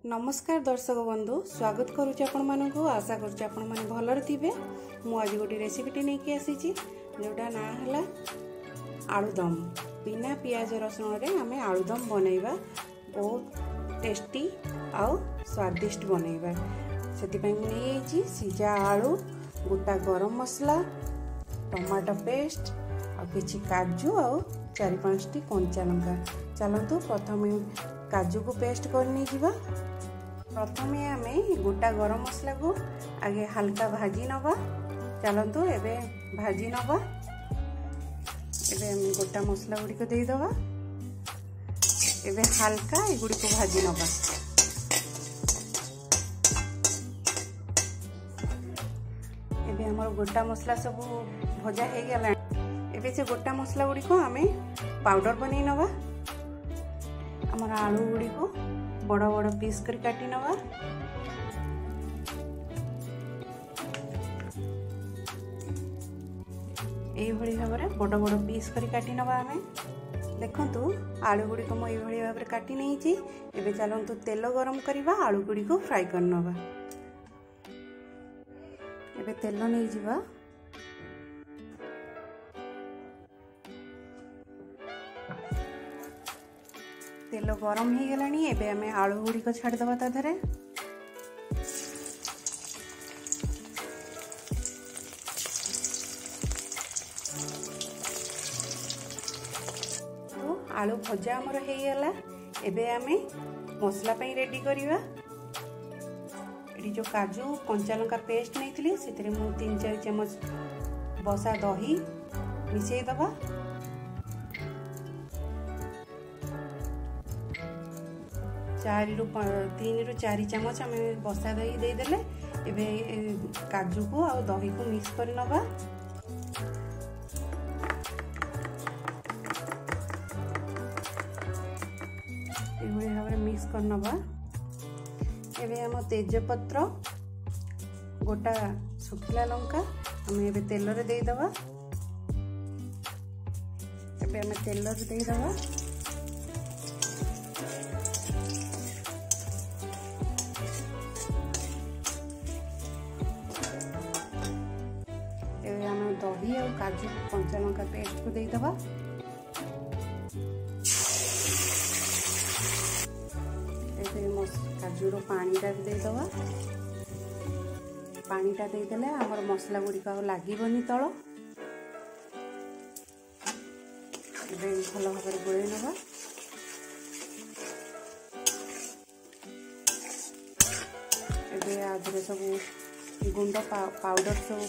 नमस्कार दर्शक बंधु स्वागत करुच्ची आपण मानक आशा करुच्ची आपण माने भलरे थिबे। मु आज गोटे रेसिपीटी नहीं आसीची जोटा ना हला आलूदम। बिना पियाज रसुण रे आमे आलूदम बनैबा बहुत टेस्टी आउ स्वादिष्ट बनैबा। सेति पई मु नेइची सिजा आलू, गोटा गरम मसला, टमाटो पेस्ट आ किछि काजू आ 4-5 टी कंचा लंका। चलंतु प्रथमे काजू को पेस्ट करनी जीवा। प्रथमे आमे गोटा गरम मसला को आगे हल्का भाजी नवा। चलंतु एबे भाजी नवा। एबे हम गोटा मसला गुडी को दे दवा। एबे हल्का ए गुडी को भाजी नवा। एबे हमर गोटा मसला सब भजा हे गेला। एबे से गोटा मसला गुडी को आमे पाउडर बनै नवा। हमर आलू गुडी को बड़ बड़ पीस कर काटी नवा। एई भली भाबरे बड़ बड़ पीस कर काटी नवा। आमे देखंतु आलू गुडी को म एई भली भाबरे काटी नैची। एबे चलंतु तेल गरम करिवा, आलू गुडी को फ्राई कर नवा। एबे तेल नै जीवा। तेल गरम हो गलानी। एबे हमें आलू गुडी को छाड़ दवा ता धरे। तो आलू भजा हमर हे गला। एबे हमें मसला पई रेडी करिवा। एडी जो काजू कंचा लंका पेस्ट नैथिली सेतरे मु 3-4 चम्मच बसा दही मिसई दवा। 3-4 चम्मच हमें बसा दही दे देले। एबे काजू को आ दही को मिक्स कर नवा। एभली भाबरे मिक्स कर नवा। एबे हम तेजपत्र, गोटा सुखिला लंका हमें एबे तेल रे दे दवा। एबे हमें तेल रे दे दवा। दही और काजू कंचा लंका पेस्ट को दे दवा। काजू रो पानी टा दे दवा। पानी टा दे देले हमर मसला गुडी का लागिबनी तळ। एबे भलो भाबरे गोळै नवा। एबे आधरे सब गुंड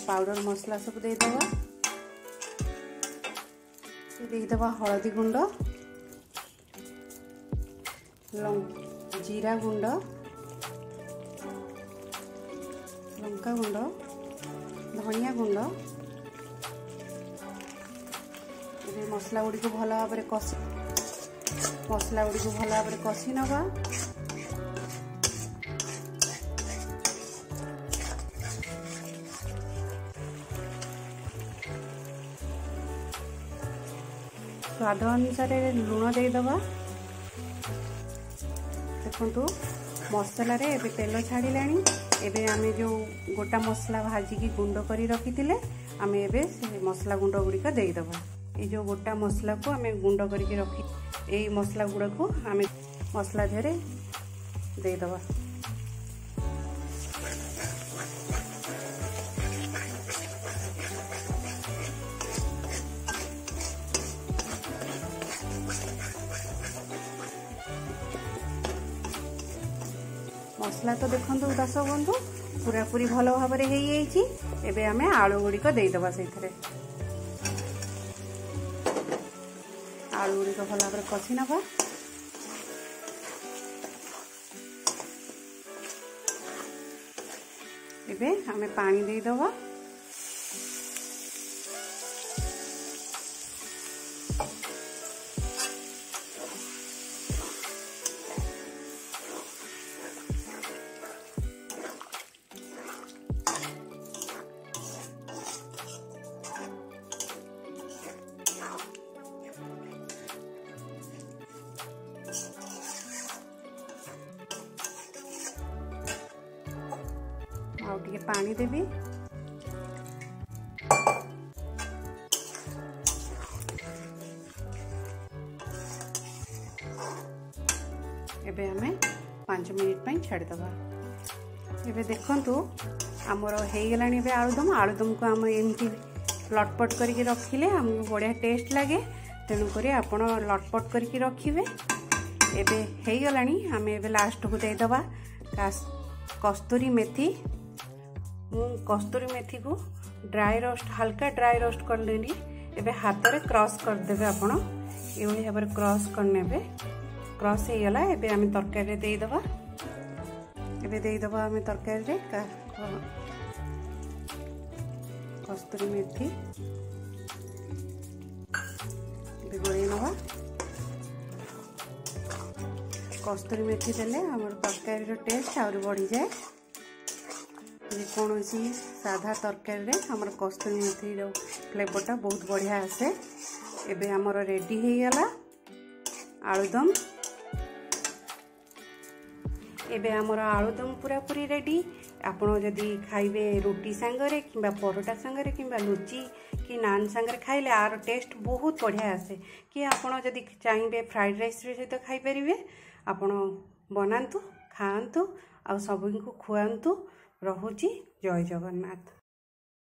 पाउडर मसला सब दे दवा। दे दवा हळदी गुंड, जीरा गुंड, लंका गुंड, धनिया गुंड। ये मसला गुडी को भलो भाबरे कसी नवा। स्वाद अनुसार लुण दे दवा। देखंतु मसला रे एबे तेल छाड़िलानी। एबे आमे जो गोटा मसला भाजी की गुंड करी रखिथिले आमे एबे से मसला गुंड गुडी का दे दवा। ए जो गोटा मसला को आमे गुंड करी रखी ए मसला गुडा को आमे मसला धरे दे दवा। मसला तो देखंतु दर्शक बंधु पूरा पूरी भलो भाबरे हे येची। एबे हमें आलू गुडी को दे दवा। सेथरे आलू गुडी को भलो भाबरे कसी नबा। एबे हमें पानी दे दवा। टिके पानी देवी। एबे हमें 5 मिनिट पे छाड़ीदबा। एबे देखंतु आमर हो गलानी आलुदम। आलुदम को आम एमती लटपट करके रखिले हमको बढ़िया टेस्ट लगे, तेणुक आपण लटपट करके रखिए। एबे हो गलानी आम एबे लास्ट को देदबा कस्तूरी मेथी। कस्तूरी मेथी को ड्राई रोस्ट, हल्का ड्राई रोस्ट कर लेनी। एबे हाथ में क्रॉस कर देबे आपण, ये भाव में क्रॉस करने। क्रॉस हो गला। एबे आम तरकारी देदबा। एबे देदबा आम तरकारी कस्तूरी मेथी गोड़े नवा। कस्तूरी मेथी देले हमर तरकारी टेस्ट आउरी बढ़ी जाए। कौन साधा तरकारी रे हमर कस्तूरी मेथी फ्लेवरटा बहुत बढ़िया आसे। एबे हमर रेडी हो गला आलुदम। एबे हमर आलुदम पूरा पूरी रेडी। आपण जदि खाइबे रोटी सांगरे किंबा परोटा सांगरे किंबा लुची कि नान सांगरे खाइले आर टेस्ट बहुत बढ़िया आसे। कि आपण जदि चाहिए फ्राइड राइस सहित खाई परिबे। आपण बनातु, खातु, आ सबको खुआतु। रहुची जय जगन्नाथ।